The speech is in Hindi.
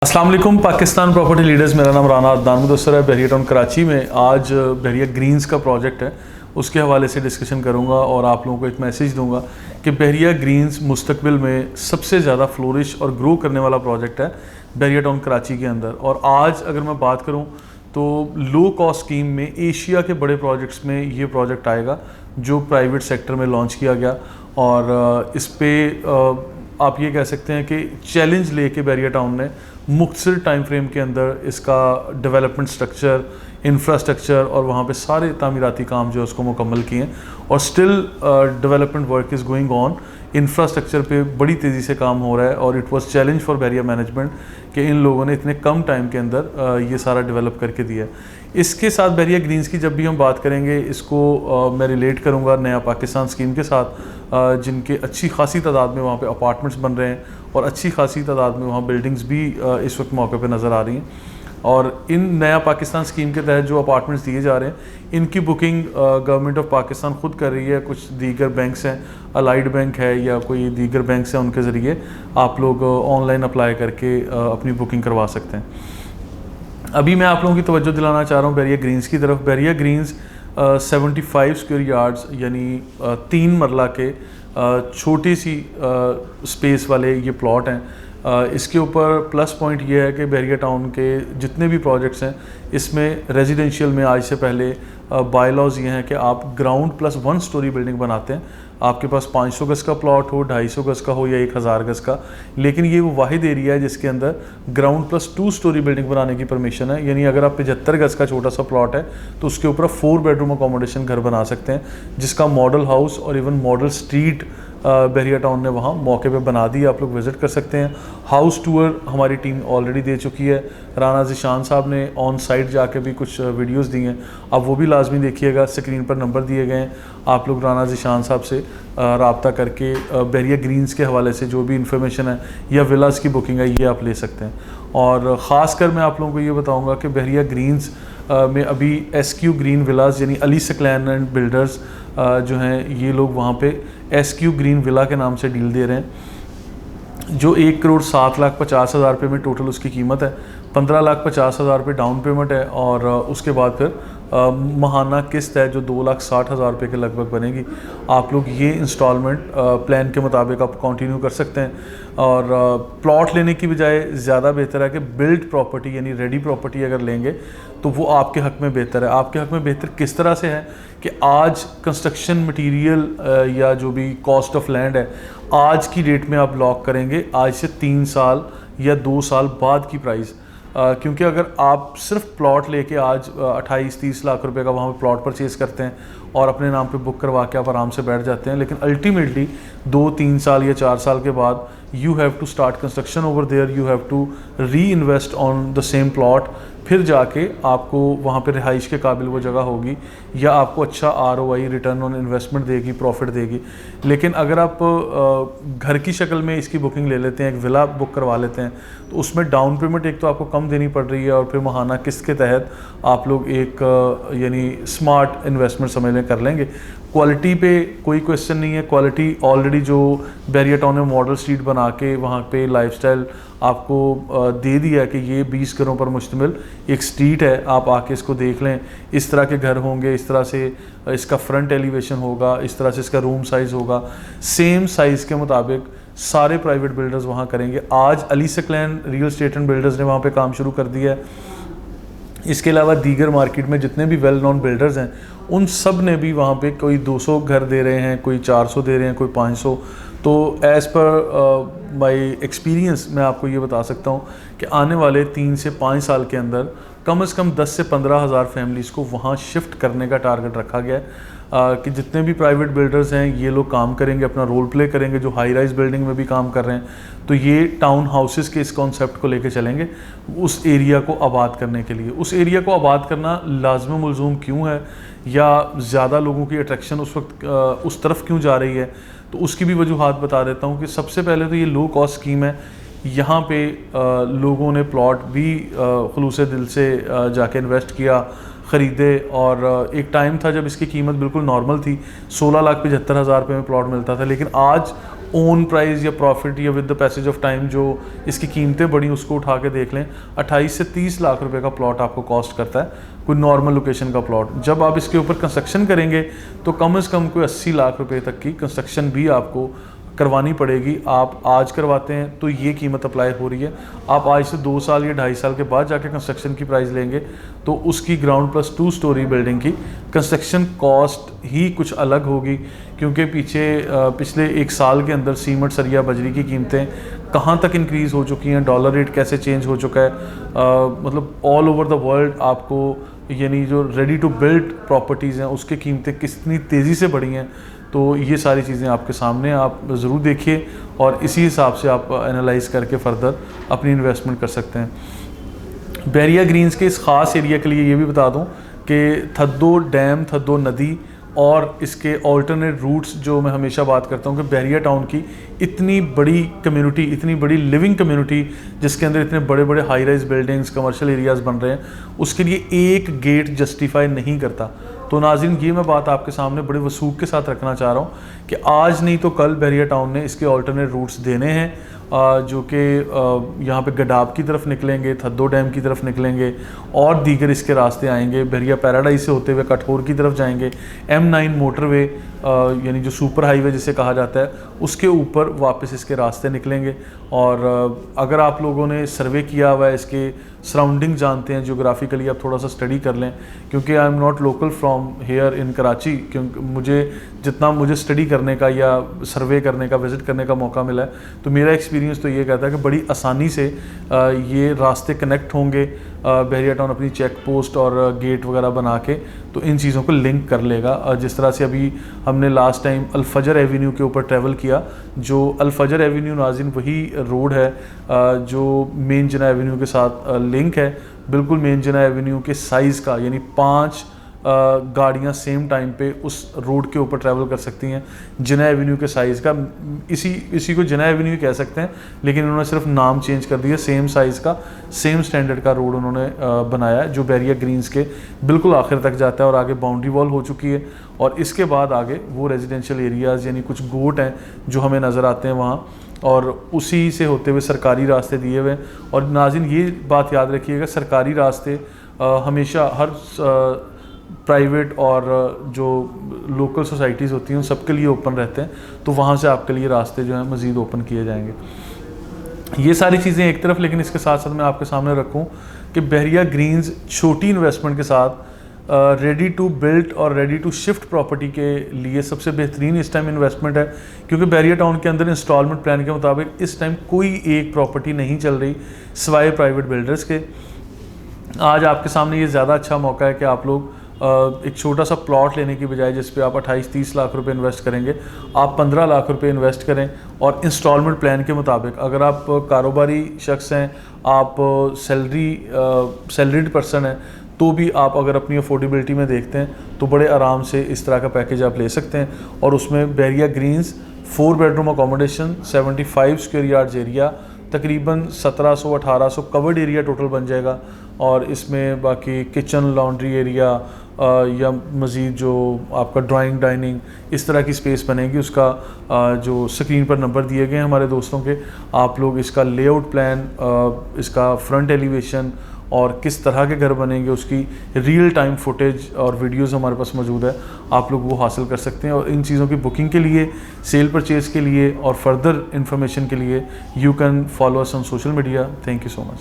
अस्सलाम वालेकुम पाकिस्तान प्रॉपर्टी लीडर्स। मेरा नाम राना अदनान मुदस्सर है। बहरिया टाउन कराची में आज बहरिया ग्रीन्स का प्रोजेक्ट है, उसके हवाले से डिस्कशन करूंगा और आप लोगों को एक मैसेज दूंगा कि बहरिया ग्रीन्स मुस्तकबिल में सबसे ज़्यादा फ्लोरिश और ग्रो करने वाला प्रोजेक्ट है बहरिया टाउन कराची के अंदर। और आज अगर मैं बात करूँ तो लो कॉस्ट स्कीम में एशिया के बड़े प्रोजेक्ट्स में ये प्रोजेक्ट आएगा जो प्राइवेट सेक्टर में लॉन्च किया गया। और इस पर आप ये कह सकते हैं कि चैलेंज लेके बहरिया टाउन ने मुख्तसर टाइम फ्रेम के अंदर इसका डेवलपमेंट स्ट्रक्चर, इंफ्रास्ट्रक्चर और वहाँ पे सारे तामीराती काम जो है उसको मुकम्मल किए हैं। और still development work is going on. Infrastructure पे बड़ी तेज़ी से काम हो रहा है और it was challenge for Bahria management कि इन लोगों ने इतने कम टाइम के अंदर ये सारा डेवलप करके दिया है। इसके साथ बहरिया ग्रीन्स की जब भी हम बात करेंगे, इसको मैं रिलेट करूँगा नया पाकिस्तान स्कीम के साथ, जिनके अच्छी खासी तादाद में वहाँ पे अपार्टमेंट्स बन रहे हैं और अच्छी खासी तादाद में वहाँ बिल्डिंग्स भी इस वक्त मौके पे नज़र आ रही हैं। और इन नया पाकिस्तान स्कीम के तहत जो अपार्टमेंट्स दिए जा रहे हैं, इनकी बुकिंग गवर्नमेंट ऑफ पाकिस्तान खुद कर रही है। कुछ दीगर बैंक्स हैं, अलाइड बैंक है या कोई दीगर बैंक्स हैं, उनके ज़रिए आप लोग ऑनलाइन अप्लाई करके अपनी बुकिंग करवा सकते हैं। अभी मैं आप लोगों की तवज्जो दिलाना चाह रहा हूँ बहरिया ग्रीन्स की तरफ। बहरिया ग्रीन्स 75 स्क्वायर यार्ड्स यानी 3 मरला के छोटी सी स्पेस वाले ये प्लॉट हैं। इसके ऊपर प्लस पॉइंट ये है कि बहरिया टाउन के जितने भी प्रोजेक्ट्स हैं इसमें रेजिडेंशियल में आज से पहले बायलॉज ये हैं कि आप ग्राउंड प्लस 1 स्टोरी बिल्डिंग बनाते हैं। आपके पास 500 गज़ का प्लॉट हो, 250 गज़ का हो या 1000 गज़ का, लेकिन ये वो वाहिद एरिया है जिसके अंदर ग्राउंड प्लस 2 स्टोरी बिल्डिंग बनाने की परमिशन है। यानी अगर आप 75 गज़ का छोटा सा प्लॉट है तो उसके ऊपर 4 बेडरूम अकोमोडेशन घर बना सकते हैं, जिसका मॉडल हाउस और इवन मॉडल स्ट्रीट बहरिया टाउन ने वहाँ मौके पे बना दी। आप लोग विज़िट कर सकते हैं। हाउस टूर हमारी टीम ऑलरेडी दे चुकी है। राना ज़िशान साहब ने ऑन साइट जाके भी कुछ वीडियोस दी हैं, आप वो भी लाजमी देखिएगा। स्क्रीन पर नंबर दिए गए हैं, आप लोग राना ज़िशान साहब से रब्ता करके बहरिया ग्रीन्स के हवाले से जो भी इंफॉर्मेशन है या विलास की बुकिंग है ये आप ले सकते हैं। और ख़ास कर मैं आप लोगों को ये बताऊँगा कि बहरिया ग्रीन्स में अभी SQ ग्रीन विलास यानी अली सकलैन एंड बिल्डर्स जो हैं ये लोग वहाँ पे SQ ग्रीन विला के नाम से डील दे रहे हैं, जो 1,07,50,000 रुपये में टोटल उसकी कीमत है। 15,50,000 रुपये डाउन पेमेंट है और उसके बाद फिर माहाना किस्त है जो 2,60,000 रुपये के लगभग बनेगी। आप लोग ये इंस्टॉलमेंट प्लान के मुताबिक आप कंटिन्यू कर सकते हैं। और प्लॉट लेने की बजाय ज़्यादा बेहतर है कि बिल्ड प्रॉपर्टी यानी रेडी प्रॉपर्टी अगर लेंगे तो वो आपके हक़ में बेहतर है। आपके हक़ में बेहतर किस तरह से है कि आज कंस्ट्रक्शन मटेरियल या जो भी कॉस्ट ऑफ लैंड है आज की डेट में आप लॉक करेंगे आज से 3 साल या 2 साल बाद की प्राइस। क्योंकि अगर आप सिर्फ प्लॉट लेके आज 28-30 लाख रुपए का वहाँ पे प्लॉट परचेज़ करते हैं और अपने नाम पे बुक करवा के आप आराम से बैठ जाते हैं, लेकिन अल्टीमेटली 2-3 साल या 4 साल के बाद you have to start construction over there, you have to reinvest on the same plot, फिर जाके आपको वहाँ पे रिहाइश के काबिल वो जगह होगी या आपको अच्छा ROI रिटर्न ऑन इन्वेस्टमेंट देगी, प्रॉफिट देगी। लेकिन अगर आप घर की शक्ल में इसकी बुकिंग ले लेते हैं, एक विला बुक करवा लेते हैं, तो उसमें डाउन पेमेंट एक तो आपको कम देनी पड़ रही है और फिर माहाना किस्त के तहत आप लोग एक यानी स्मार्ट इन्वेस्टमेंट समझ लें कर लेंगे। क्वालिटी पे कोई क्वेश्चन नहीं है। क्वालिटी ऑलरेडी जो बहरिया टाउन में मॉडल स्ट्रीट बना के वहाँ पे लाइफस्टाइल आपको दे दिया कि ये 20 घरों पर मुश्तमिल एक स्ट्रीट है, आप आके इसको देख लें। इस तरह के घर होंगे, इस तरह से इसका फ्रंट एलिवेशन होगा, इस तरह से इसका रूम साइज़ होगा, सेम साइज़ के मुताबिक सारे प्राइवेट बिल्डर्स वहाँ करेंगे। आज Ali Saqlain real estate and builders ने वहाँ पे काम शुरू कर दिया है। इसके अलावा दीगर मार्केट में जितने भी वेल नोन बिल्डर्स हैं उन सब ने भी वहाँ पे कोई 200 घर दे रहे हैं, कोई 400 दे रहे हैं, कोई 500। तो एज़ पर माय एक्सपीरियंस मैं आपको ये बता सकता हूँ कि आने वाले 3 से 5 साल के अंदर कम से कम 10 से 15 हज़ार फैमिलीज़ को वहाँ शिफ्ट करने का टारगेट रखा गया है। कि जितने भी प्राइवेट बिल्डर्स हैं ये लोग काम करेंगे, अपना रोल प्ले करेंगे। जो हाई राइज बिल्डिंग में भी काम कर रहे हैं तो ये टाउन हाउसेस के इस कॉन्सेप्ट को लेके चलेंगे उस एरिया को आबाद करने के लिए। उस एरिया को आबाद करना लाज़िम मुलज़ूम क्यों है या ज़्यादा लोगों की अट्रैक्शन उस वक्त उस तरफ क्यों जा रही है, तो उसकी भी वजूहात बता देता हूँ। कि सबसे पहले तो ये लो कॉस्ट स्कीम है। यहाँ पे लोगों ने प्लॉट भी खुलूस दिल से जाके इन्वेस्ट किया, ख़रीदे। और एक टाइम था जब इसकी कीमत बिल्कुल नॉर्मल थी, 16,75,000 रुपये में प्लॉट मिलता था, लेकिन आज ओन प्राइस या प्रॉफिट या with the passage of time जो इसकी कीमतें बढ़ी उसको उठा के देख लें, 28 से 30 लाख रुपए का प्लॉट आपको कॉस्ट करता है कोई नॉर्मल लोकेशन का प्लॉट। जब आप इसके ऊपर कंस्ट्रक्शन करेंगे तो कम से कम कोई 80 लाख रुपए तक की कंस्ट्रक्शन भी आपको करवानी पड़ेगी। आप आज करवाते हैं तो ये कीमत अप्लाई हो रही है, आप आज से 2 साल या 2.5 साल के बाद जाके कंस्ट्रक्शन की प्राइस लेंगे तो उसकी ग्राउंड प्लस 2 स्टोरी बिल्डिंग की कंस्ट्रक्शन कॉस्ट ही कुछ अलग होगी, क्योंकि पिछले 1 साल के अंदर सीमेंट, सरिया, बजरी की कीमतें कहाँ तक इंक्रीज़ हो चुकी हैं, डॉलर रेट कैसे चेंज हो चुका है, मतलब ऑल ओवर द वर्ल्ड आपको यानी जो रेडी टू बिल्ड प्रॉपर्टीज़ हैं उसकी कीमतें कितनी तेज़ी से बढ़ी हैं। तो ये सारी चीज़ें आपके सामने, आप ज़रूर देखिए और इसी हिसाब से आप एनालाइज करके फ़र्दर अपनी इन्वेस्टमेंट कर सकते हैं। बहरिया ग्रीन्स के इस ख़ास एरिया के लिए ये भी बता दूं कि थद्दो डैम, थद्दो नदी और इसके ऑल्टरनेट रूट्स, जो मैं हमेशा बात करता हूँ कि बहरिया टाउन की इतनी बड़ी कम्युनिटी, इतनी बड़ी लिविंग कम्युनिटी जिसके अंदर इतने बड़े बड़े high rise buildings, commercial areas बन रहे हैं, उसके लिए एक गेट जस्टिफाई नहीं करता। तो नाज़रीन, ये मैं बात आपके सामने बड़े वसूख के साथ रखना चाह रहा हूँ कि आज नहीं तो कल बहरिया टाउन ने इसके ऑल्टरनेट रूट्स देने हैं, जो कि यहाँ पे गडाब की तरफ निकलेंगे, थद्दो डैम की तरफ निकलेंगे और दीगर इसके रास्ते आएंगे। बहरिया पैराडाइज से होते हुए कठोर की तरफ जाएंगे, M9 मोटरवे यानी जो सुपर हाईवे जिसे कहा जाता है उसके ऊपर वापस इसके रास्ते निकलेंगे। और अगर आप लोगों ने सर्वे किया हुआ है, इसके सराउंडिंग जानते हैं, जियोग्राफिकली आप थोड़ा सा स्टडी कर लें, क्योंकि I am not local from here in Karachi, क्योंकि मुझे स्टडी करने का या सर्वे करने का, विज़िट करने का मौका मिला है, तो मेरा एक्सपीरियंस तो ये कहता है कि बड़ी आसानी से ये रास्ते कनेक्ट होंगे। बहरिया टाउन अपनी चेक पोस्ट और गेट वगैरह बना के तो इन चीज़ों को लिंक कर लेगा। जिस तरह से अभी हमने लास्ट टाइम अल-फजर एवेन्यू के ऊपर ट्रैवल किया, जो अल-फजर एवेन्यू नाज़रीन वही रोड है जो मेन जिना एवेन्यू के साथ लिंक है, बिल्कुल मेन जिना एवेन्यू के साइज़ का, यानी 5 गाड़ियाँ सेम टाइम पे उस रोड के ऊपर ट्रैवल कर सकती हैं, जिना एवेन्यू के साइज़ का। इसी को जिना एवेन्यू कह सकते हैं, लेकिन उन्होंने सिर्फ नाम चेंज कर दिया, सेम साइज़ का, सेम स्टैंडर्ड का रोड उन्होंने बनाया है, जो बहरिया ग्रीन्स के बिल्कुल आखिर तक जाता है और आगे बाउंड्री वॉल हो चुकी है। और इसके बाद आगे वो रेजिडेंशियल एरियाज़ यानी कुछ गोट हैं जो हमें नज़र आते हैं वहाँ, और उसी से होते हुए सरकारी रास्ते दिए हुए। और नाज़रीन, ये बात याद रखिएगा, सरकारी रास्ते हमेशा हर प्राइवेट और जो लोकल सोसाइटीज़ होती हैं उन सबके लिए ओपन रहते हैं, तो वहाँ से आपके लिए रास्ते जो हैं मज़ीद ओपन किए जाएंगे। ये सारी चीज़ें एक तरफ, लेकिन इसके साथ साथ मैं आपके सामने रखूँ कि बहरिया ग्रीन्स छोटी इन्वेस्टमेंट के साथ रेडी टू बिल्ड और रेडी टू शिफ्ट प्रॉपर्टी के लिए सबसे बेहतरीन इस टाइम इन्वेस्टमेंट है, क्योंकि बहरिया टाउन के अंदर इंस्टॉलमेंट प्लान के मुताबिक इस टाइम कोई एक प्रॉपर्टी नहीं चल रही सिवाय प्राइवेट बिल्डर्स के। आज आपके सामने ये ज़्यादा अच्छा मौका है कि आप लोग एक छोटा सा प्लॉट लेने की बजाय जिस पे आप 28-30 लाख रुपए इन्वेस्ट करेंगे, आप 15 लाख रुपए इन्वेस्ट करें और इंस्टॉलमेंट प्लान के मुताबिक, अगर आप कारोबारी शख्स हैं, आप सैलरीड पर्सन हैं, तो भी आप अगर अपनी अफोर्डेबिलिटी में देखते हैं तो बड़े आराम से इस तरह का पैकेज आप ले सकते हैं। और उसमें Bahria greens 4 bedroom accommodation, 75 square yards area, तकरीबन 1700-1800 कवर्ड एरिया टोटल बन जाएगा। और इसमें बाकी किचन, लॉन्ड्री एरिया या मज़ीद जो आपका ड्राइंग, डाइनिंग, इस तरह की स्पेस बनेगी। उसका जो स्क्रीन पर नंबर दिए गए हैं हमारे दोस्तों के, आप लोग इसका लेआउट प्लान, इसका फ्रंट एलिवेशन और किस तरह के घर बनेंगे उसकी रियल टाइम फुटेज और वीडियोस हमारे पास मौजूद है, आप लोग वो हासिल कर सकते हैं। और इन चीज़ों की बुकिंग के लिए, सेल परचेज़ के लिए और फर्दर इन्फॉर्मेशन के लिए you can follow us on social media. Thank you so much.